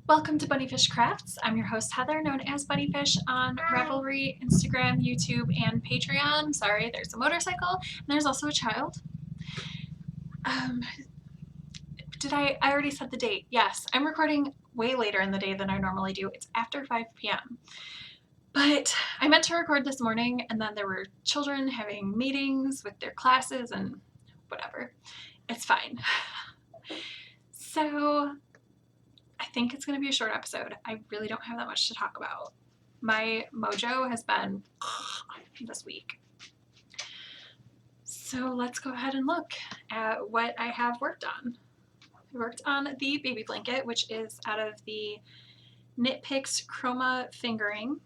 Welcome to BunniPhish Crafts. I'm your host Heather, known as BunniPhish on Ravelry, Instagram, YouTube, and Patreon. Sorry, there's a motorcycle, and there's also a child. Um, I already said the date? Yes, I'm recording way later in the day than I normally do. It's after 5 p.m. But I meant to record this morning, and then there were children having meetings with their classes and whatever. It's fine. So I think it's going to be a short episode. I really don't have that much to talk about. My mojo has been this week. So let's go ahead and look at what I have worked on. I worked on the baby blanket, which is out of the Knit Picks Chroma Fingering.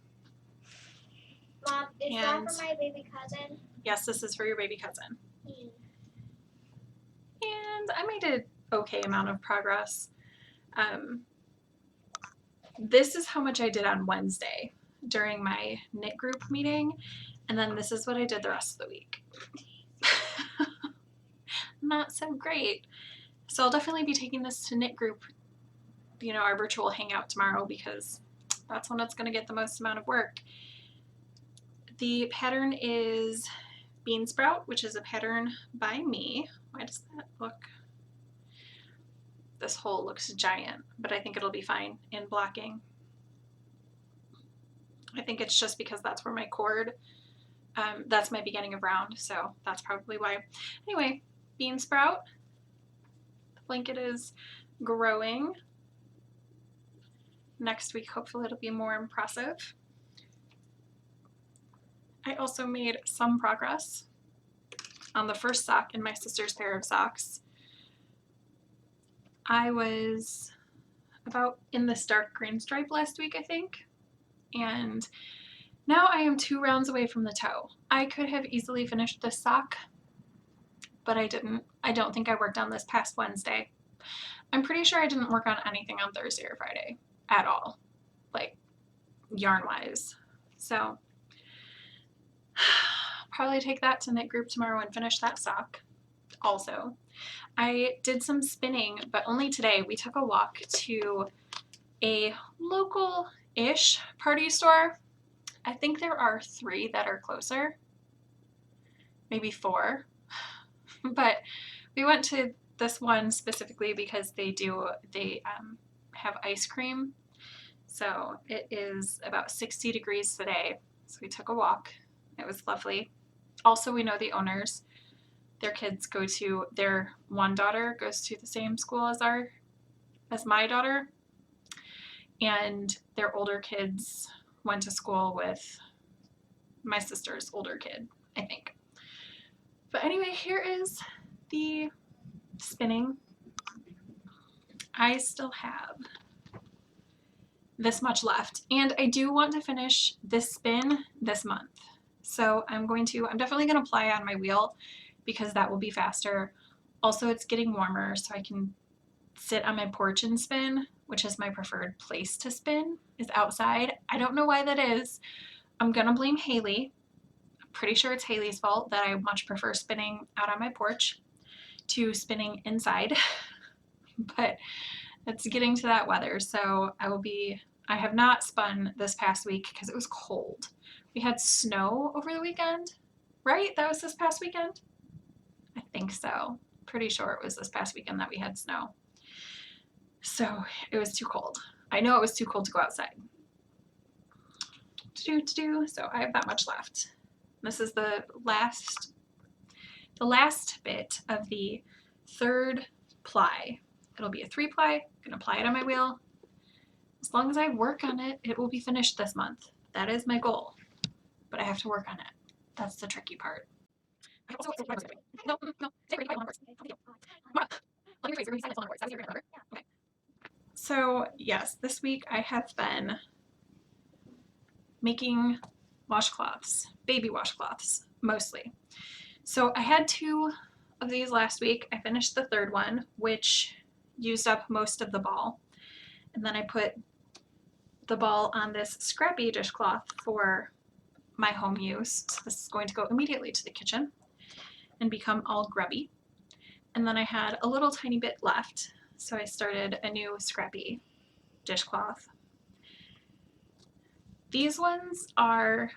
Mom, is that for my baby cousin? Yes, this is for your baby cousin. And I made an okay amount of progress. This is how much I did on Wednesday during my knit group meeting, and then this is what I did the rest of the week. Not so great. So I'll definitely be taking this to knit group, our virtual hangout tomorrow, because that's when it's going to get the most amount of work. The pattern is Bean Sprout, which is a pattern by me. Why does that look? This hole looks giant, but I think it'll be fine in blocking. I think it's just because that's where my cord, that's my beginning of round, so that's probably why. Anyway, Bean Sprout. The blanket is growing. Next week, hopefully it'll be more impressive. I also made some progress on the first sock in my sister's pair of socks. I was about in this dark green stripe last week, I think, and now I am 2 rounds away from the toe. I could have easily finished this sock, but I didn't. I don't think I worked on this past Wednesday. I'm pretty sure I didn't work on anything on Thursday or Friday at all, like yarn-wise. So probably take that to knit group tomorrow and finish that sock. Also, I did some spinning, but only today. We took a walk to a local-ish party store. I think there are 3 that are closer, maybe 4, but we went to this one specifically because they have ice cream. So it is about 60 degrees today. So we took a walk. It was lovely. Also, we know the owners. Their one daughter goes to the same school as my daughter, and their older kids went to school with my sister's older kid, I think. But anyway, here is the spinning. I still have this much left, and I do want to finish this spin this month. So I'm definitely going to ply on my wheel because that will be faster. Also, it's getting warmer, so I can sit on my porch and spin, which is my preferred place to spin, is outside. I don't know why that is. I'm gonna blame Haley. I'm pretty sure it's Haley's fault that I much prefer spinning out on my porch to spinning inside. But it's getting to that weather, so I have not spun this past week because it was cold. We had snow over the weekend, right? That was this past weekend? I think so. Pretty sure it was this past weekend that we had snow. So it was too cold. I know it was too cold to go outside. So I have that much left. This is the last bit of the 3rd ply. It'll be a 3-ply. I'm gonna ply it on my wheel. As long as I work on it, it will be finished this month. That is my goal. But I have to work on it. That's the tricky part. So yes, this week I have been making washcloths, baby washcloths, mostly. So I had 2 of these last week. I finished the 3rd one, which used up most of the ball. And then I put the ball on this scrappy dishcloth for my home use. So this is going to go immediately to the kitchen and become all grubby. And then I had a little tiny bit left, so I started a new scrappy dishcloth. These ones are,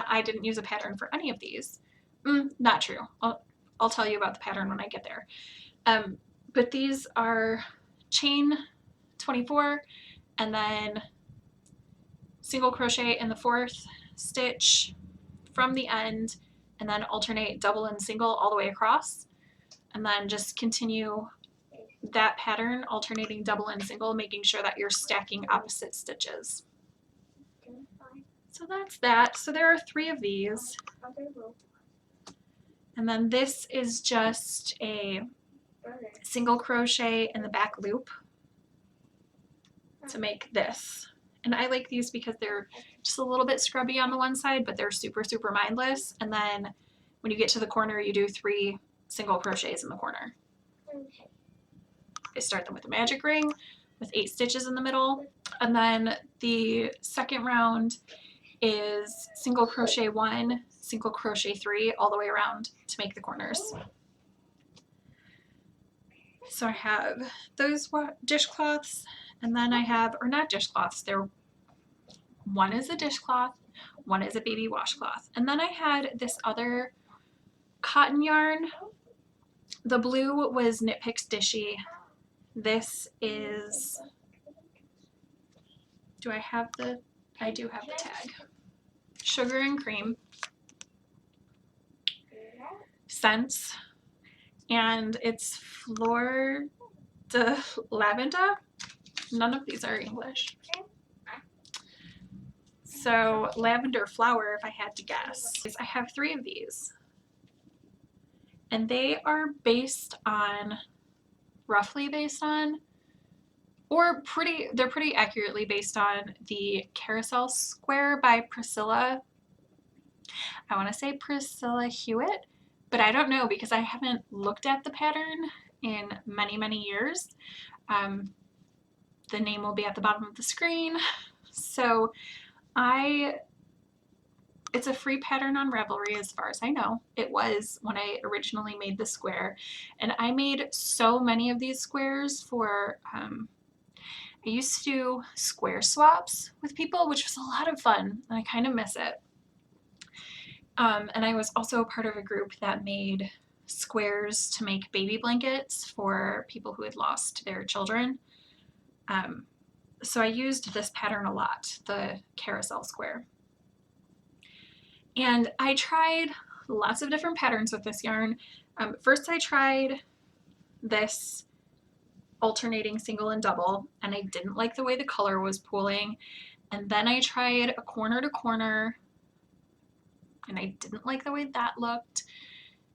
I didn't use a pattern for any of these. Not true. I'll tell you about the pattern when I get there. But these are chain 24 and then single crochet in the 4th stitch from the end, and then alternate double and single all the way across, and then just continue that pattern, alternating double and single, making sure that you're stacking opposite stitches. So that's that. So there are 3 of these. And then this is just a single crochet in the back loop to make this. And I like these because they're just a little bit scrubby on the one side, but they're super, super mindless. And then when you get to the corner, you do 3 single crochets in the corner. Okay. I start them with a magic ring with 8 stitches in the middle. And then the second round is single crochet 1, single crochet 3 all the way around to make the corners. So I have those dishcloths, and then I have, or not dishcloths, one is a dishcloth, one is a baby washcloth. And then I had this other cotton yarn. The blue was Knit Picks Dishy. This is, do I have the, I do have the tag. Sugar and Cream. Scents. And it's Flor de Lavanda. None of these are English. So lavender flower, if I had to guess. I have 3 of these. And they are based on, roughly based on, or they're pretty accurately based on the Carousel Square by Priscilla. I want to say Priscilla Hewitt, but I don't know because I haven't looked at the pattern in many, many years. The name will be at the bottom of the screen. So it's a free pattern on Ravelry as far as I know. It was when I originally made the square. And I made so many of these squares for, I used to do square swaps with people, which was a lot of fun, and I kind of miss it. And I was also a part of a group that made squares to make baby blankets for people who had lost their children. So I used this pattern a lot, the Carousel Square. And I tried lots of different patterns with this yarn. First I tried this alternating single and double, and I didn't like the way the color was pooling. And then I tried a corner to corner, and I didn't like the way that looked.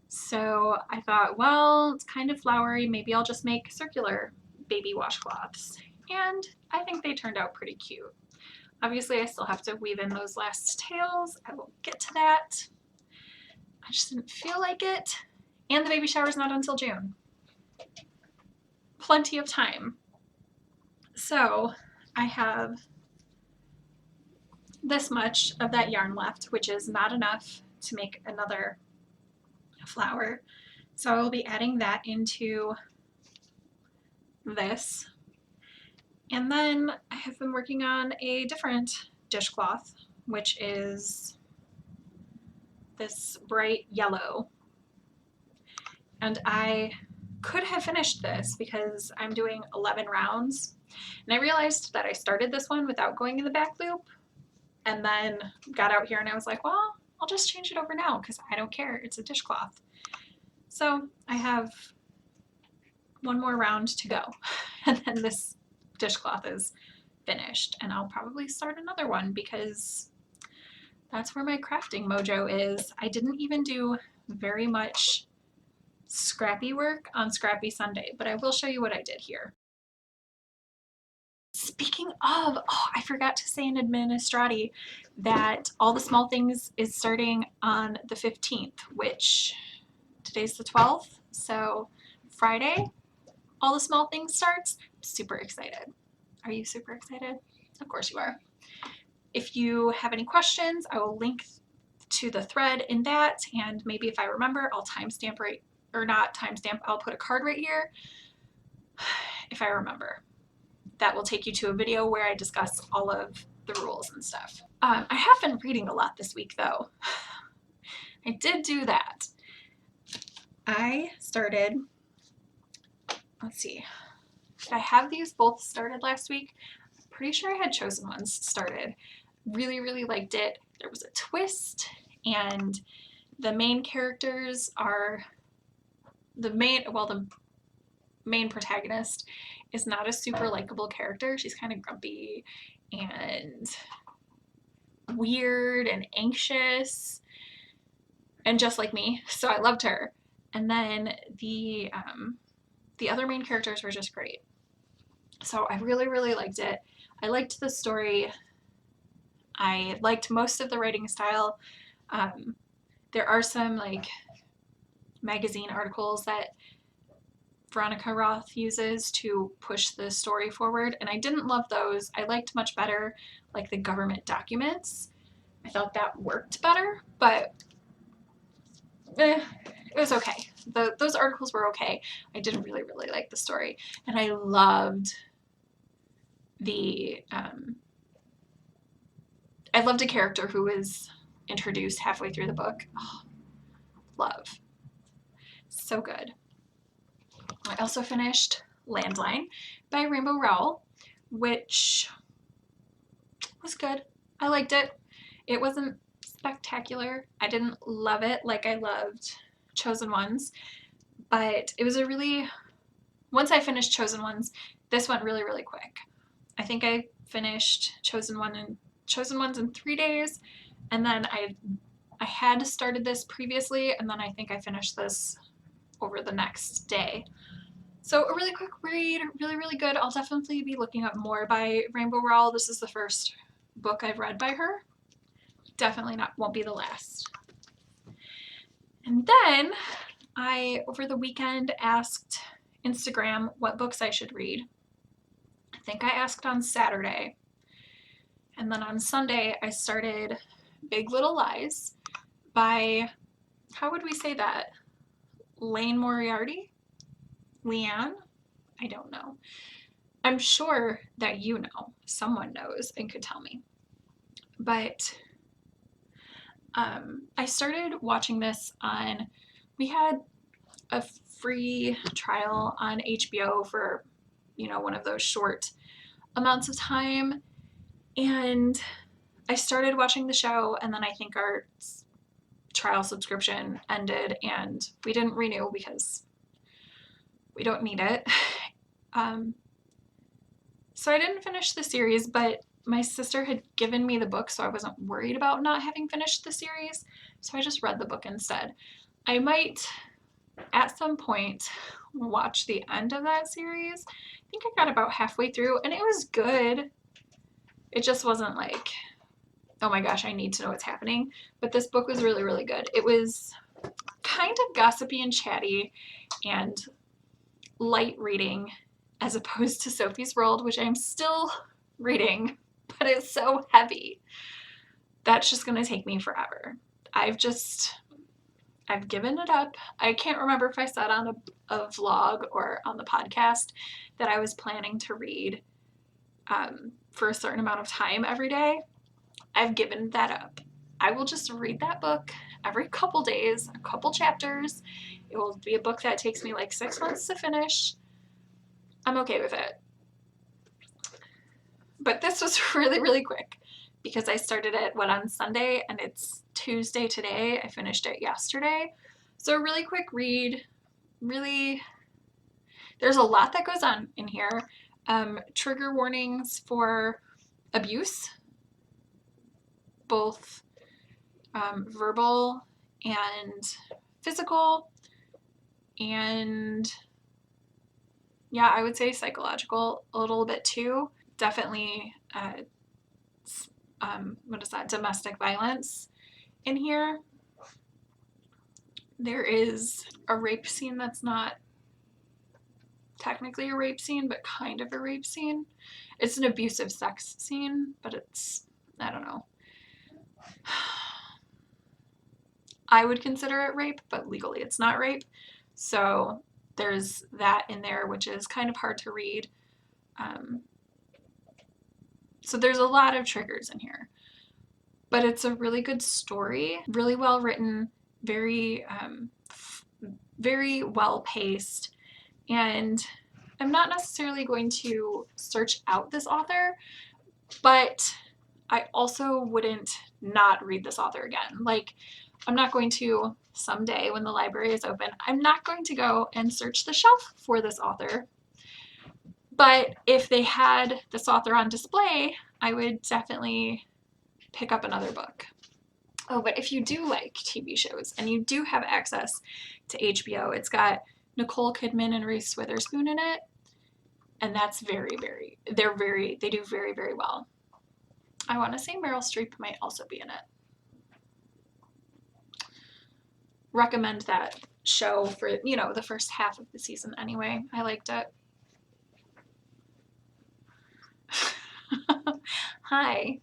So I thought, well, it's kind of flowery, maybe I'll just make circular baby washcloths. And I think they turned out pretty cute. Obviously, I still have to weave in those last tails. I will get to that. I just didn't feel like it. And the baby shower's not until June. Plenty of time. So I have this much of that yarn left, which is not enough to make another flower. So I will be adding that into this. And then I have been working on a different dishcloth, which is this bright yellow. And I could have finished this because I'm doing 11 rounds. And I realized that I started this one without going in the back loop, and then got out here and I was like, well, I'll just change it over now because I don't care. It's a dishcloth. So I have one more round to go. And then this dishcloth is finished, and I'll probably start another one because that's where my crafting mojo is. I didn't even do very much scrappy work on Scrappy Sunday, but I will show you what I did here. Speaking of, oh, I forgot to say in Administrati that All the Small Things is starting on the 15th, which today's the 12th, so Friday, All the Small Things starts. I'm super excited. Are you super excited? Of course you are. If you have any questions, I will link to the thread in that, and maybe if I remember, I'll timestamp right, or not timestamp, I'll put a card right here if I remember. that will take you to a video where I discuss all of the rules and stuff. I have been reading a lot this week though. I did do that. I started, let's see, did I have these both started last week? I'm pretty sure I had Chosen Ones started. Really, really liked it. There was a twist, and the main characters are the main protagonist is not a super likable character. She's kind of grumpy and weird and anxious and just like me, so I loved her. And then the other main characters were just great. So I really, really liked it. I liked the story. I liked most of the writing style. There are some like magazine articles that Veronica Roth uses to push the story forward, and I didn't love those. I liked much better like the government documents. I thought that worked better, but it was okay. Those articles were okay. I didn't really, really like the story, and I loved the I loved a character who was introduced halfway through the book. Oh, love. So good. I also finished Landline by Rainbow Rowell, which was good. I liked it. It wasn't spectacular. I didn't love it like I loved Chosen Ones, but it was a really, once I finished Chosen Ones, this went really, really quick. I think I finished Chosen Ones in 3 days, and then I had started this previously, and then I think I finished this over the next day. So a really quick read, really, really good. I'll definitely be looking up more by Rainbow Rowell. This is the first book I've read by her. Definitely won't be the last. And then I, over the weekend, asked Instagram what books I should read. I think I asked on Saturday. And then on Sunday, I started Big Little Lies by, how would we say that? Lane Moriarty? Leanne? I don't know. I'm sure that you know. Someone knows and could tell me. But I started watching this on, we had a free trial on HBO for, one of those short amounts of time. And I started watching the show, and then I think our trial subscription ended and we didn't renew because we don't need it. So I didn't finish the series, but my sister had given me the book, so I wasn't worried about not having finished the series. So I just read the book instead. I might, at some point, watch the end of that series. I think I got about halfway through, and it was good. It just wasn't like, oh my gosh, I need to know what's happening. But this book was really, really good. It was kind of gossipy and chatty and light reading as opposed to Sophie's World, which I'm still reading, but it's so heavy. That's just going to take me forever. I've given it up. I can't remember if I said on a vlog or on the podcast that I was planning to read for a certain amount of time every day. I've given that up. I will just read that book every couple days, a couple chapters. It will be a book that takes me like 6 months to finish. I'm okay with it. But this was really, really quick because I started it on Sunday, and it's Tuesday today. I finished it yesterday. So a really quick read. Really, there's a lot that goes on in here. Trigger warnings for abuse, both verbal and physical, and yeah, I would say psychological a little bit too. Definitely, domestic violence in here. There is a rape scene that's not technically a rape scene, but kind of a rape scene. It's an abusive sex scene, but it's, I don't know. I would consider it rape, but legally it's not rape. So there's that in there, which is kind of hard to read. So there's a lot of triggers in here. But it's a really good story, really well written, very, very well paced. And I'm not necessarily going to search out this author, but I also wouldn't not read this author again. Like, I'm not going to, someday when the library is open, I'm not going to go and search the shelf for this author. But if they had this author on display, I would definitely pick up another book. Oh, but if you do like TV shows and you do have access to HBO, it's got Nicole Kidman and Reese Witherspoon in it. And that's very, very, they do very, very well. I want to say Meryl Streep might also be in it. Recommend that show for, you know, the first half of the season anyway. I liked it. Hi.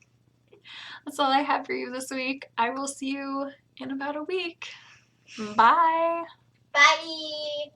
That's all I have for you this week. I will see you in about a week. Bye. Bye.